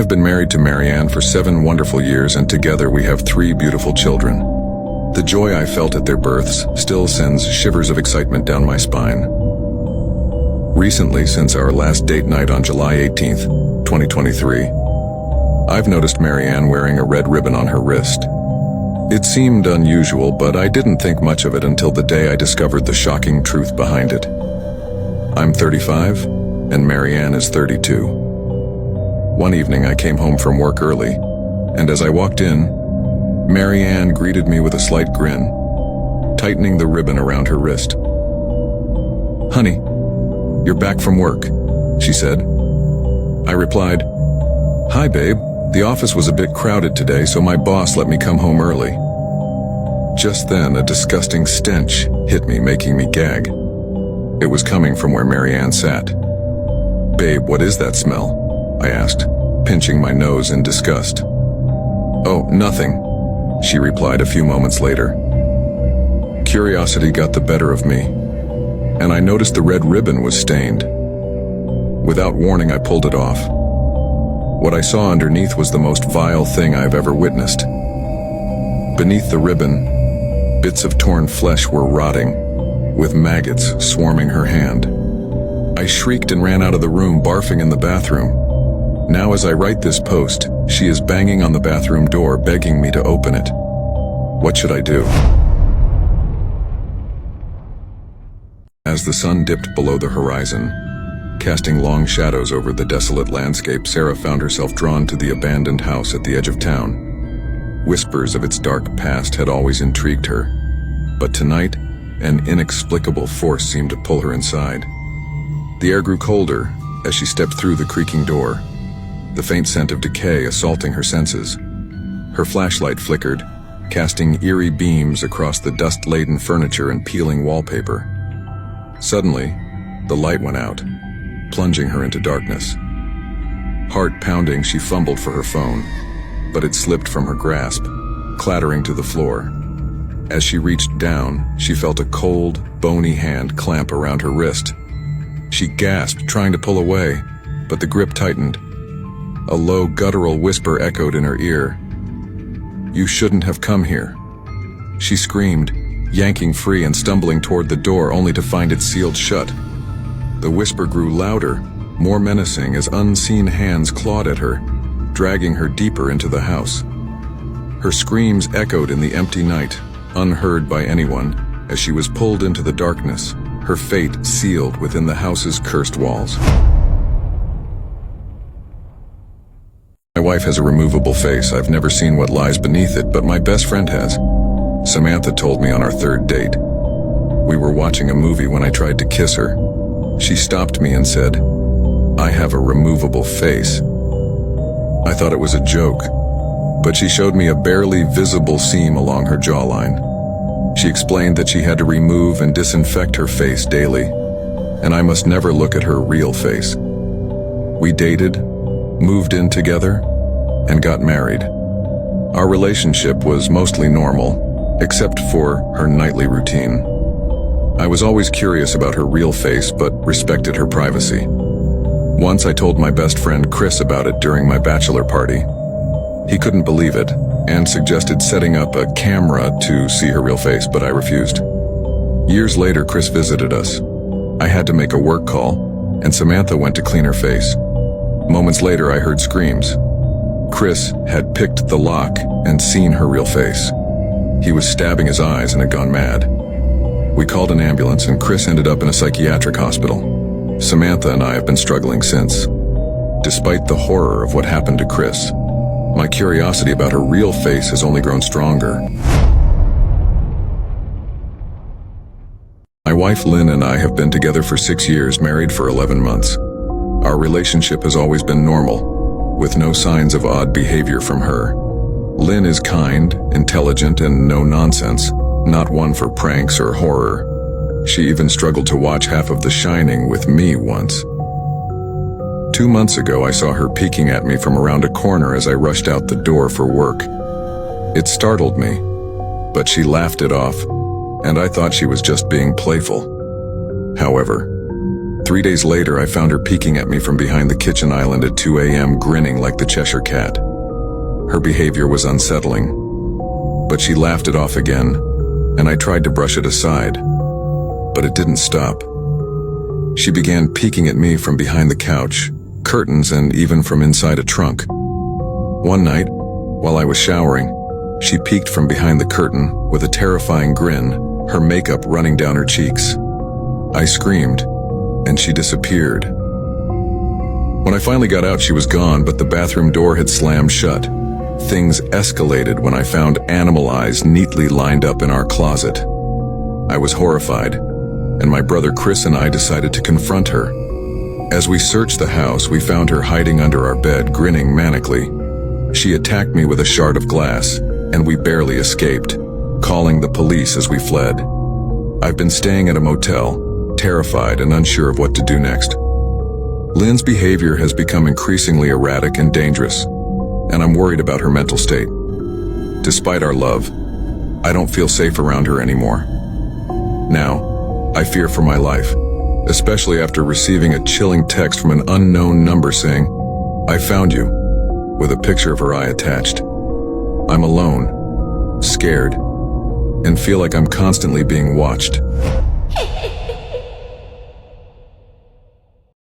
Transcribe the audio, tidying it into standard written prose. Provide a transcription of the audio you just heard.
I've been married to Marianne for 7 wonderful years, and together we have 3 beautiful children. The joy I felt at their births still sends shivers of excitement down my spine. Recently, since our last date night on July 18th, 2023, I've noticed Marianne wearing a red ribbon on her wrist. It seemed unusual, but I didn't think much of it until the day I discovered the shocking truth behind it. I'm 35, and Marianne is 32. One evening I came home from work early, and as I walked in, Marianne greeted me with a slight grin, tightening the ribbon around her wrist. "Honey, you're back from work," she said. I replied, "Hi, babe. The office was a bit crowded today, so my boss let me come home early." Just then, a disgusting stench hit me, making me gag. It was coming from where Marianne sat. "Babe, what is that smell?" I asked, pinching my nose in disgust. "Oh, nothing," she replied a few moments later. Curiosity got the better of me, and I noticed the red ribbon was stained. Without warning, I pulled it off. What I saw underneath was the most vile thing I've ever witnessed. Beneath the ribbon, bits of torn flesh were rotting, with maggots swarming her hand. I shrieked and ran out of the room, barfing in the bathroom. Now, as I write this post, she is banging on the bathroom door, begging me to open it. What should I do? As the sun dipped below the horizon, casting long shadows over the desolate landscape, Sarah found herself drawn to the abandoned house at the edge of town. Whispers of its dark past had always intrigued her, but tonight, an inexplicable force seemed to pull her inside. The air grew colder as she stepped through the creaking door, the faint scent of decay assaulting her senses. Her flashlight flickered, casting eerie beams across the dust-laden furniture and peeling wallpaper. Suddenly, the light went out, plunging her into darkness. Heart pounding, she fumbled for her phone, but it slipped from her grasp, clattering to the floor. As she reached down, she felt a cold, bony hand clamp around her wrist. She gasped, trying to pull away, but the grip tightened. A low, guttural whisper echoed in her ear. "You shouldn't have come here." She screamed, yanking free and stumbling toward the door, only to find it sealed shut. The whisper grew louder, more menacing, as unseen hands clawed at her, dragging her deeper into the house. Her screams echoed in the empty night, unheard by anyone, as she was pulled into the darkness, her fate sealed within the house's cursed walls. My wife has a removable face. I've never seen what lies beneath it, but my best friend has. Samantha told me on our 3rd date. We were watching a movie when I tried to kiss her. She stopped me and said, "I have a removable face." I thought it was a joke, but she showed me a barely visible seam along her jawline. She explained that she had to remove and disinfect her face daily, and I must never look at her real face. We dated, moved in together, and got married. Our relationship was mostly normal, except for her nightly routine. I was always curious about her real face, but respected her privacy. Once I told my best friend Chris about it during my bachelor party. He couldn't believe it, and suggested setting up a camera to see her real face, but I refused. Years later, Chris visited us. I had to make a work call, and Samantha went to clean her face. Moments later, I heard screams. Chris had picked the lock and seen her real face. He was stabbing his eyes and had gone mad. We called an ambulance, and Chris ended up in a psychiatric hospital. Samantha and I have been struggling since. Despite the horror of what happened to Chris, my curiosity about her real face has only grown stronger. My wife Lynn and I have been together for 6 years, married for 11 months. Our relationship has always been normal, with no signs of odd behavior from her. Lynn is kind, intelligent, and no nonsense, not one for pranks or horror. She even struggled to watch half of The Shining with me once. 2 months ago, I saw her peeking at me from around a corner as I rushed out the door for work. It startled me, but she laughed it off, and I thought she was just being playful. However, 3 days later, I found her peeking at me from behind the kitchen island at 2 a.m., grinning like the Cheshire Cat. Her behavior was unsettling, but she laughed it off again, and I tried to brush it aside, but it didn't stop. She began peeking at me from behind the couch, curtains, and even from inside a trunk. One night, while I was showering, she peeked from behind the curtain with a terrifying grin, her makeup running down her cheeks. I screamed, and she disappeared. When I finally got out, she was gone, but the bathroom door had slammed shut. Things escalated when I found animal eyes neatly lined up in our closet. I was horrified, and my brother Chris and I decided to confront her. As we searched the house, we found her hiding under our bed, grinning manically. She attacked me with a shard of glass, and we barely escaped, calling the police as we fled. I've been staying at a motel, terrified and unsure of what to do next. Lynn's behavior has become increasingly erratic and dangerous, and I'm worried about her mental state. Despite our love, I don't feel safe around her anymore. Now, I fear for my life, especially after receiving a chilling text from an unknown number saying, "I found you," with a picture of her eye attached. I'm alone, scared, and feel like I'm constantly being watched.